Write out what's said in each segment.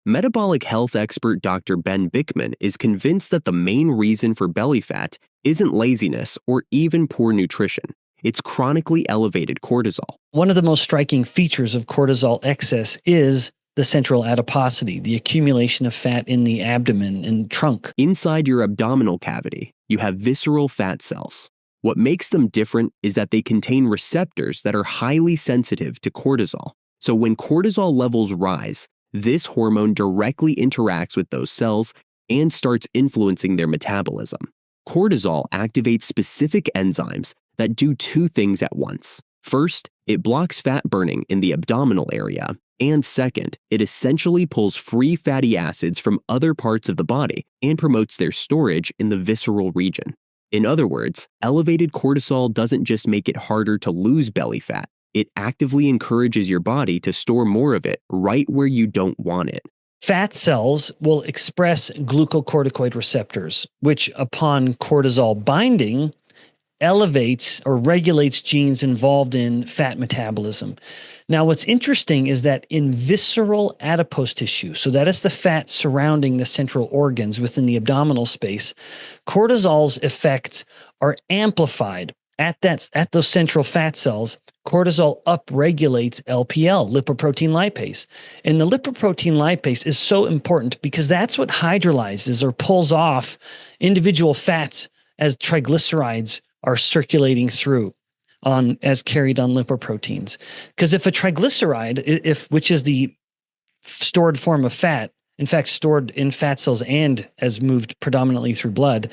Metabolic health expert Dr. Ben Bickman is convinced that the main reason for belly fat isn't laziness or even poor nutrition. It's chronically elevated cortisol. One of the most striking features of cortisol excess is the central adiposity, the accumulation of fat in the abdomen and trunk. Inside your abdominal cavity, you have visceral fat cells. What makes them different is that they contain receptors that are highly sensitive to cortisol. So when cortisol levels rise, this hormone directly interacts with those cells and starts influencing their metabolism. Cortisol activates specific enzymes that do two things at once. First, it blocks fat burning in the abdominal area, and second, it essentially pulls free fatty acids from other parts of the body and promotes their storage in the visceral region. In other words, elevated cortisol doesn't just make it harder to lose belly fat, it actively encourages your body to store more of it right where you don't want it. Fat cells will express glucocorticoid receptors, which upon cortisol binding, elevates or regulates genes involved in fat metabolism. Now, what's interesting is that in visceral adipose tissue, so that is the fat surrounding the central organs within the abdominal space, cortisol's effects are amplified. At those central fat cells, cortisol upregulates LPL, lipoprotein lipase. And the lipoprotein lipase is so important because that's what hydrolyzes or pulls off individual fats as triglycerides are circulating through as carried on lipoproteins. Because if a triglyceride, which is the stored form of fat, in fact, stored in fat cells and as moved predominantly through blood,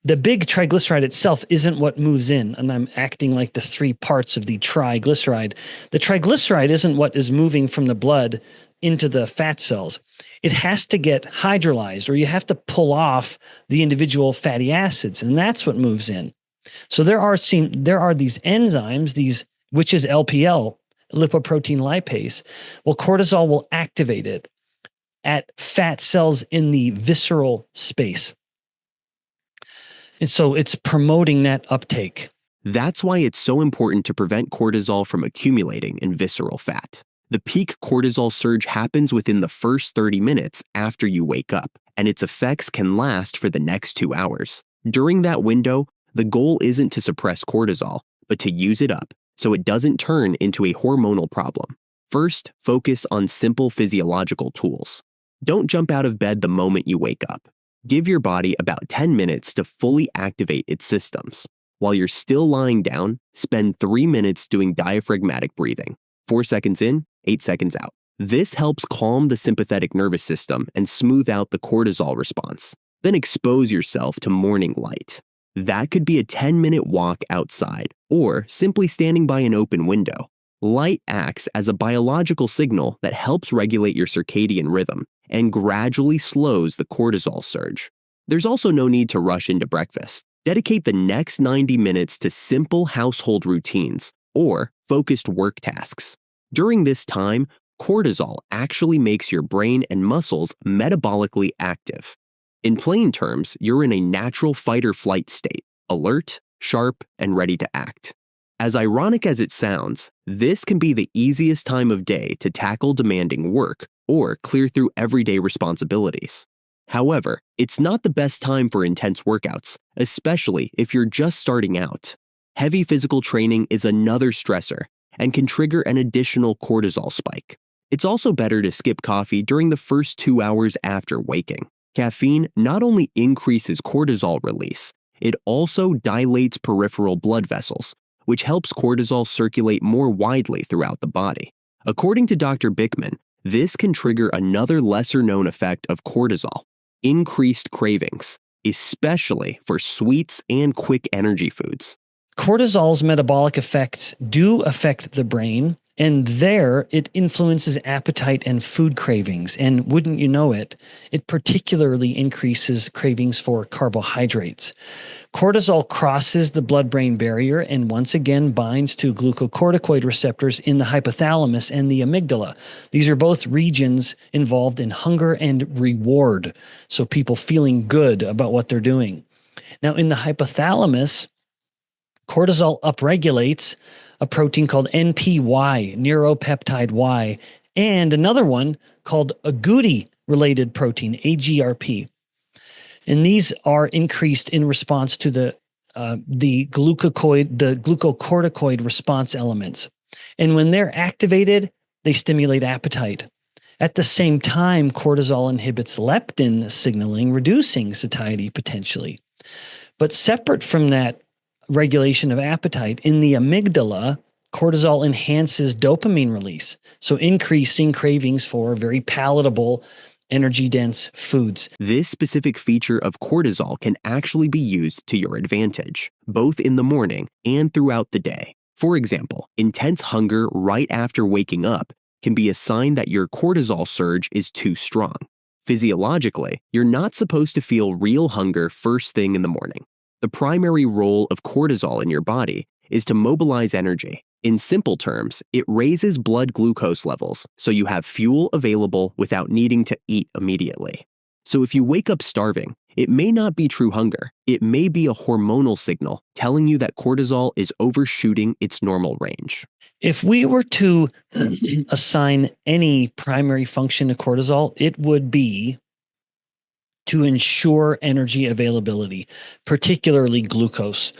the big triglyceride itself isn't what moves in, and I'm acting like the three parts of the triglyceride. The triglyceride isn't what is moving from the blood into the fat cells. It has to get hydrolyzed, or you have to pull off the individual fatty acids, and that's what moves in. So there are these enzymes, which is LPL, lipoprotein lipase. Well, cortisol will activate it at fat cells in the visceral space. And so it's promoting that uptake. That's why it's so important to prevent cortisol from accumulating in visceral fat. The peak cortisol surge happens within the first 30 minutes after you wake up, and its effects can last for the next 2 hours. During that window, the goal isn't to suppress cortisol, but to use it up so it doesn't turn into a hormonal problem. First, focus on simple physiological tools. Don't jump out of bed the moment you wake up. Give your body about 10 minutes to fully activate its systems. While you're still lying down, spend 3 minutes doing diaphragmatic breathing. 4 seconds in, 8 seconds out. This helps calm the sympathetic nervous system and smooth out the cortisol response. Then expose yourself to morning light. That could be a 10-minute walk outside or simply standing by an open window. Light acts as a biological signal that helps regulate your circadian rhythm and gradually slows the cortisol surge. There's also no need to rush into breakfast. Dedicate the next 90 minutes to simple household routines or focused work tasks. During this time, cortisol actually makes your brain and muscles metabolically active. In plain terms, you're in a natural fight-or-flight state, alert, sharp, and ready to act. As ironic as it sounds, this can be the easiest time of day to tackle demanding work or clear through everyday responsibilities. However, it's not the best time for intense workouts, especially if you're just starting out. Heavy physical training is another stressor and can trigger an additional cortisol spike. It's also better to skip coffee during the first 2 hours after waking. Caffeine not only increases cortisol release, it also dilates peripheral blood vessels, which helps cortisol circulate more widely throughout the body. According to Dr. Bickman, this can trigger another lesser-known effect of cortisol: increased cravings, especially for sweets and quick energy foods. Cortisol's metabolic effects do affect the brain, and there it influences appetite and food cravings. And wouldn't you know it, it particularly increases cravings for carbohydrates. Cortisol crosses the blood-brain barrier and once again binds to glucocorticoid receptors in the hypothalamus and the amygdala. These are both regions involved in hunger and reward, so people feeling good about what they're doing. Now, in the hypothalamus, cortisol upregulates a protein called NPY, neuropeptide Y, and another one called agouti-related protein, AGRP. And these are increased in response to the glucocorticoid response elements. And when they're activated, they stimulate appetite. At the same time, cortisol inhibits leptin signaling, reducing satiety potentially. But separate from that regulation of appetite, in the amygdala, cortisol enhances dopamine release, so increasing cravings for very palatable, energy-dense foods. This specific feature of cortisol can actually be used to your advantage, both in the morning and throughout the day. For example, intense hunger right after waking up can be a sign that your cortisol surge is too strong. Physiologically, you're not supposed to feel real hunger first thing in the morning. The primary role of cortisol in your body is to mobilize energy. In simple terms, it raises blood glucose levels so you have fuel available without needing to eat immediately. So if you wake up starving, it may not be true hunger. It may be a hormonal signal telling you that cortisol is overshooting its normal range. If we were to assign any primary function to cortisol, it would be to ensure energy availability, particularly glucose.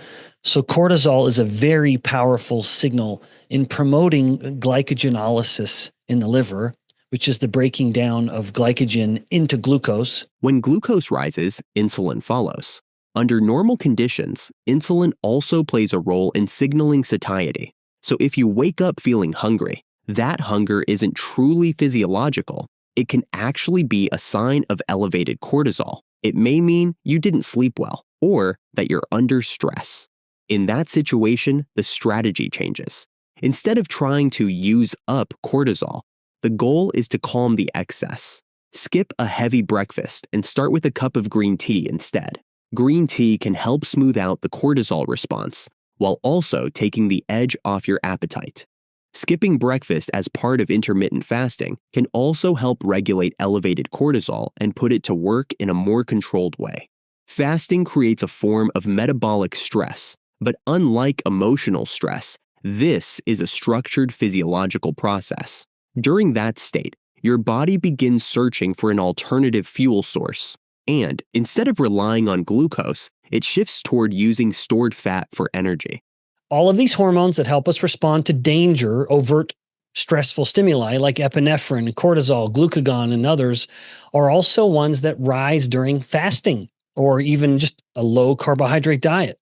So cortisol is a very powerful signal in promoting glycogenolysis in the liver, which is the breaking down of glycogen into glucose. When glucose rises, insulin follows. Under normal conditions, insulin also plays a role in signaling satiety. So if you wake up feeling hungry, that hunger isn't truly physiological. It can actually be a sign of elevated cortisol. It may mean you didn't sleep well or that you're under stress. In that situation, the strategy changes. Instead of trying to use up cortisol, the goal is to calm the excess. Skip a heavy breakfast and start with a cup of green tea instead. Green tea can help smooth out the cortisol response while also taking the edge off your appetite. Skipping breakfast as part of intermittent fasting can also help regulate elevated cortisol and put it to work in a more controlled way. Fasting creates a form of metabolic stress, but unlike emotional stress, this is a structured physiological process. During that state, your body begins searching for an alternative fuel source, and instead of relying on glucose, it shifts toward using stored fat for energy. All of these hormones that help us respond to danger, overt stressful stimuli like epinephrine, cortisol, glucagon, and others are also ones that rise during fasting or even just a low carbohydrate diet.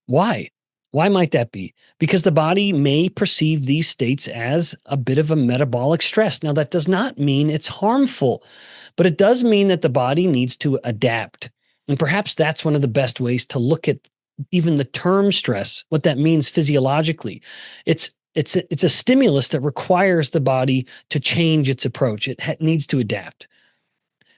Why? Why might that be? Because the body may perceive these states as a bit of a metabolic stress. Now, that does not mean it's harmful, but it does mean that the body needs to adapt. And perhaps that's one of the best ways to look at even the term stress, what that means physiologically. It's a stimulus that requires the body to change its approach. It needs to adapt.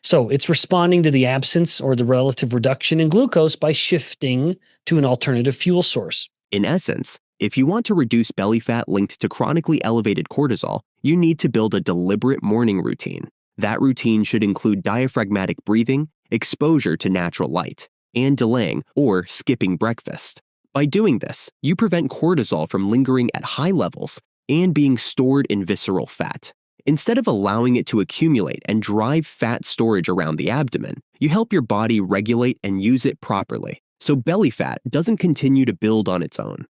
So it's responding to the absence or the relative reduction in glucose by shifting to an alternative fuel source. In essence, if you want to reduce belly fat linked to chronically elevated cortisol, you need to build a deliberate morning routine. That routine should include diaphragmatic breathing, exposure to natural light, and delaying or skipping breakfast. By doing this, you prevent cortisol from lingering at high levels and being stored in visceral fat. Instead of allowing it to accumulate and drive fat storage around the abdomen, you help your body regulate and use it properly, so belly fat doesn't continue to build on its own.